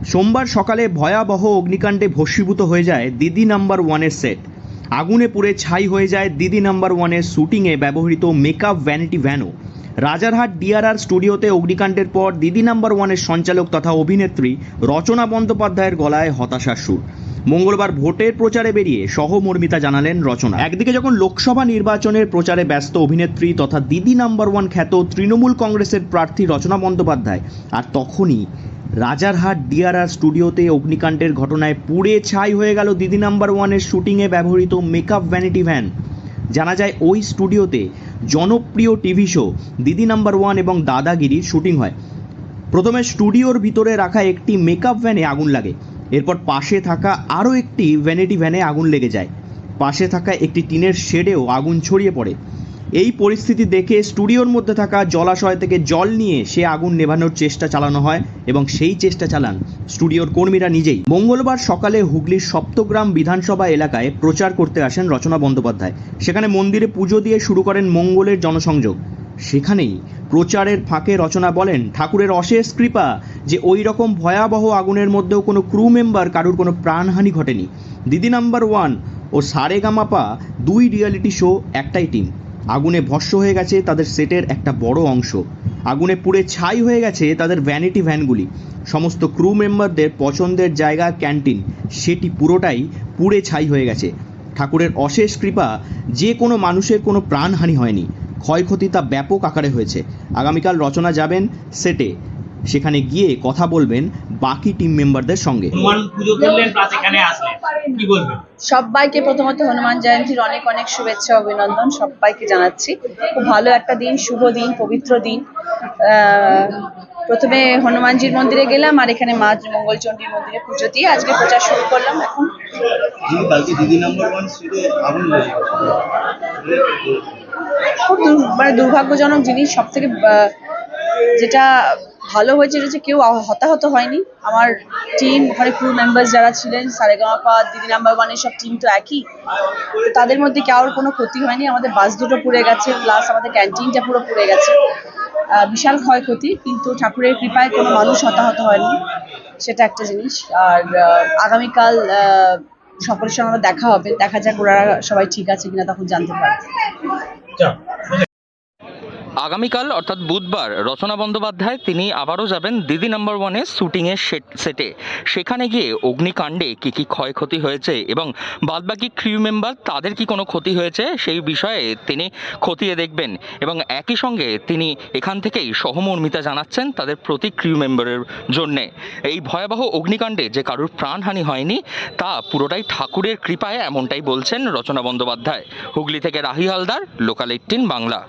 সোমবার সকালে ভয়াবহ অগ্নিকাণ্ডে ভস্মীভূত হয়ে যায় দিদি নাম্বার ওয়ানের সেট। আগুনে পুড়ে ছাই হয়ে যায় দিদি নাম্বার ওয়ানের শুটিংয়ে ব্যবহৃত মেকআপ ভ্যানিটি ভ্যানও। রাজারহাট ডিআরআর স্টুডিওতে অগ্নিকাণ্ডের পর দিদি নাম্বার ওয়ানের সঞ্চালক তথা অভিনেত্রী রচনা বন্দ্যোপাধ্যায়ের গলায় হতাশার সুর। মঙ্গলবার ভোটের প্রচারে বেরিয়ে সহমর্মিতা জানালেন রচনা। একদিকে যখন লোকসভা নির্বাচনের প্রচারে ব্যস্ত অভিনেত্রী তথা দিদি নাম্বার ওয়ান খ্যাত তৃণমূল কংগ্রেসের প্রার্থী রচনা বন্দ্যোপাধ্যায়, আর তখনই রাজারহাট ডিআরআর স্টুডিওতে অগ্নিকাণ্ডের ঘটনায় পুড়ে ছাই হয়ে গেল দিদি নাম্বার ওয়ানের শুটিংয়ে ব্যবহৃত মেকআপ ভ্যানিটি ভ্যান। জানা যায় ওই স্টুডিওতে জনপ্রিয় টিভি শো দিদি নাম্বার ওয়ান এবং দাদাগিরির শুটিং হয়। প্রথমে স্টুডিওর ভিতরে রাখা একটি মেকআপ ভ্যানে আগুন লাগে, এরপর পাশে থাকা আরও একটি ভ্যানিটি ভ্যানে আগুন লেগে যায়। পাশে থাকা একটি টিনের শেডেও আগুন ছড়িয়ে পড়ে। এই পরিস্থিতি দেখে স্টুডিওর মধ্যে থাকা জলাশয় থেকে জল নিয়ে সে আগুন নেভানোর চেষ্টা চালানো হয় এবং সেই চেষ্টা চালান স্টুডিওর কর্মীরা নিজেই। মঙ্গলবার সকালে হুগলির সপ্তগ্রাম বিধানসভা এলাকায় প্রচার করতে আসেন রচনা বন্দ্যোপাধ্যায়। সেখানে মন্দিরে পুজো দিয়ে শুরু করেন মঙ্গলের জনসংযোগ। সেখানেই প্রচারের ফাঁকে রচনা বলেন, ঠাকুরের অশেষ কৃপা যে ওই রকম ভয়াবহ আগুনের মধ্যেও কোনো ক্রু মেম্বার কারুর কোনো প্রাণহানি ঘটেনি। দিদি নাম্বার ওয়ান ও সারেগামাপা দুই রিয়েলিটি শো একটাই টিম। আগুনে ভস্ম হয়ে গেছে তাদের সেটের একটা বড় অংশ। আগুনে পুড়ে ছাই হয়ে গেছে তাদের ভ্যানিটি ভ্যানগুলি। সমস্ত ক্রু মেম্বারদের পছন্দের জায়গা ক্যান্টিন, সেটি পুরোটাই পুড়ে ছাই হয়ে গেছে। ঠাকুরের অশেষ কৃপা যে কোনো মানুষের কোনো প্রাণহানি হয়নি। ক্ষয়ক্ষতি তা ব্যাপক আকারে হয়েছে। আগামীকাল রচনা যাবেন সেটে, সেখানে গিয়ে কথা বলবেন বাকি টিম মেম্বারদের সঙ্গে। সবাইকে প্রথমত হনুমান জয়ন্তীর অনেক অনেক শুভেচ্ছা অভিনন্দন সবাইকে জানাচ্ছি। খুব ভালো একটা দিন, শুভ দিন, পবিত্র দিন। প্রথমে হনুমানজির মন্দিরে গেলাম, আর এখানে মা মঙ্গলচণ্ডীর মন্দিরে পুজো দিয়ে আজকে প্রচার শুরু করলাম। এখন খুব দুর্ভাগ্যজনক জিনিস। সব থেকে যেটা ভালো হয়েছে যে কেউ হতাহত হয়নি। আমার টিম, ওখানে ক্রু মেম্বার্স যারা ছিলেন, সারেগামাপা দিদি নাম্বার ওয়ানের সব টিম তো একই, তো তাদের মধ্যে কারোর কোনো ক্ষতি হয়নি। আমাদের বাস দুটো পুড়ে গেছে, প্লাস আমাদের ক্যান্টিনটা পুরো পুড়ে গেছে। বিশাল ক্ষয়ক্ষতি, কিন্তু ঠাকুরের কৃপায় কোনো মানুষ হতাহত হয়নি, সেটা একটা জিনিস। আর আগামীকাল সকলের সঙ্গে আমার দেখা হবে, দেখা যাক ওরা সবাই ঠিক আছে কিনা, তখন জানতে পারবো। আগামীকাল অর্থাৎ বুধবার রচনা বন্দ্যোপাধ্যায় তিনি আবারও যাবেন দিদি নাম্বার ওয়ানের শুটিংয়ের সেটে। সেখানে গিয়ে অগ্নিকাণ্ডে কী কী ক্ষয়ক্ষতি হয়েছে এবং বাদবাকি ক্রিউ মেম্বার তাদের কি কোনো ক্ষতি হয়েছে সেই বিষয়ে তিনি খতিয়ে দেখবেন এবং একই সঙ্গে তিনি এখান থেকেই সহমর্মিতা জানাচ্ছেন তাদের প্রতি ক্রিউ মেম্বারের জন্যে। এই ভয়াবহ অগ্নিকাণ্ডে যে কারুর প্রাণহানি হয়নি তা পুরোটাই ঠাকুরের কৃপায়, এমনটাই বলছেন রচনা বন্দ্যোপাধ্যায়। হুগলি থেকে রাহি হালদার, লোকাল 18 বাংলা।